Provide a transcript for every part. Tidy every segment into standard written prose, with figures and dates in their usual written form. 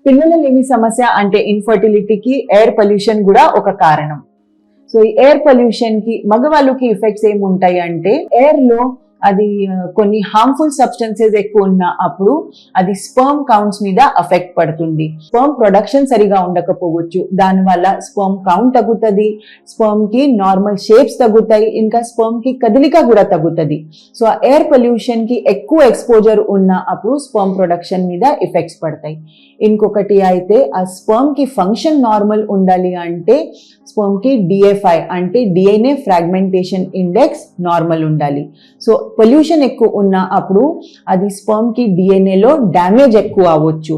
పిల్లలలేమి సమస్య అంటే ఇన్ఫర్టిలిటీకి air pollution కూడా ఒక కారణం. సో ఈ ఎయిర్ పొల్యూషన్ కి మగవాళ్ళకి ఎఫెక్ట్స్ ఏముంటాయి అంటే ఎయిర్ లో అది కొన్ని హార్మ్ఫుల్ సబ్స్టెన్సెస్ ఎక్కువ ఉన్న అప్పుడు అది స్పర్మ్ కౌంట్స్ మీద ఎఫెక్ట్ పడుతుంది. స్పర్మ్ ప్రొడక్షన్ సరిగా ఉండకపోవచ్చు, దానివల్ల స్పర్మ్ కౌంట్ తగ్గుతుంది, స్పర్మ్ కి నార్మల్ షేప్స్ తగ్గుతాయి, ఇంకా స్పర్మ్ కి కదలిక కూడా తగ్గుతుంది. సో ఎయిర్ పొల్యూషన్ కి ఎక్కువ ఎక్స్పోజర్ ఉన్న అప్పుడు స్పర్మ్ ప్రొడక్షన్ మీద ఎఫెక్ట్స్ పడతాయి. ఇంకొకటి అయితే ఆ స్పర్మ్ కి ఫంక్షన్ నార్మల్ ఉండాలి అంటే స్పర్మ్ కి DFI అంటే DNA ఫ్రాగ్మెంటేషన్ ఇండెక్స్ నార్మల్ ఉండాలి. సో పొల్యూషన్ ఎక్కువ ఉన్న అప్పుడు అది స్పర్మ్ కి DNA లో డ్యామేజ్ ఎక్కువ అవ్వచ్చు,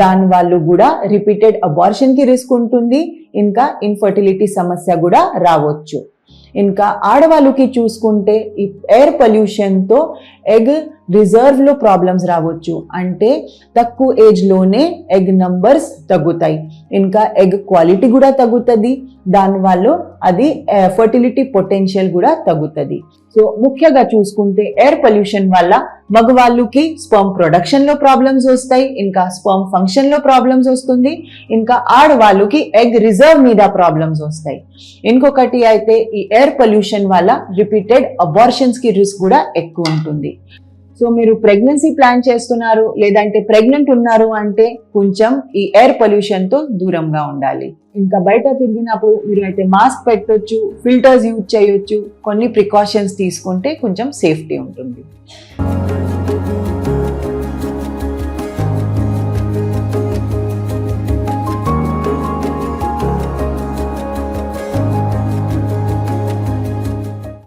దానివల్ల కూడా రిపీటెడ్ అబార్షన్ కి రిస్క్ ఉంటుంది, ఇంకా ఇన్ఫర్టిలిటీ సమస్య కూడా రావచ్చు. ఇంకా ఆడవాళ్ళకి చూసుకుంటే ఈ ఎయిర్ పొల్యూషన్తో ఎగ్ రిజర్వ్లో ప్రాబ్లమ్స్ రావచ్చు, అంటే తక్కువ ఏజ్లోనే ఎగ్ నంబర్స్ తగ్గుతాయి, ఇంకా ఎగ్ క్వాలిటీ కూడా తగ్గుతుంది, దానివల్ల అది ఫర్టిలిటీ పొటెన్షియల్ కూడా తగ్గుతుంది. సో ముఖ్యంగా చూసుకుంటే ఎయిర్ పొల్యూషన్ వల్ల మగవాళ్ళకి స్పర్మ్ ప్రొడక్షన్లో ప్రాబ్లమ్స్ వస్తాయి, ఇంకా స్పర్మ్ ఫంక్షన్లో ప్రాబ్లమ్స్ వస్తుంది, ఇంకా ఆడవాళ్ళకి ఎగ్ రిజర్వ్ మీద ప్రాబ్లమ్స్ వస్తాయి. ఇంకొకటి అయితే ఈ ఎయిర్ పొల్యూషన్ వల్ల రిపీటెడ్ అబార్షన్స్కి రిస్క్ కూడా ఎక్కువ ఉంటుంది. సో మీరు ప్రెగ్నెన్సీ ప్లాన్ చేస్తున్నారు లేదంటే ప్రెగ్నెంట్ ఉన్నారు అంటే కొంచెం ఈ ఎయిర్ పొల్యూషన్తో దూరంగా ఉండాలి. ఇంకా బయట తిరిగినప్పుడు మీరు అయితే మాస్క్ పెట్టొచ్చు, ఫిల్టర్స్ యూజ్ చేయొచ్చు, కొన్ని ప్రికాషన్స్ తీసుకుంటే కొంచెం సేఫ్టీ ఉంటుంది.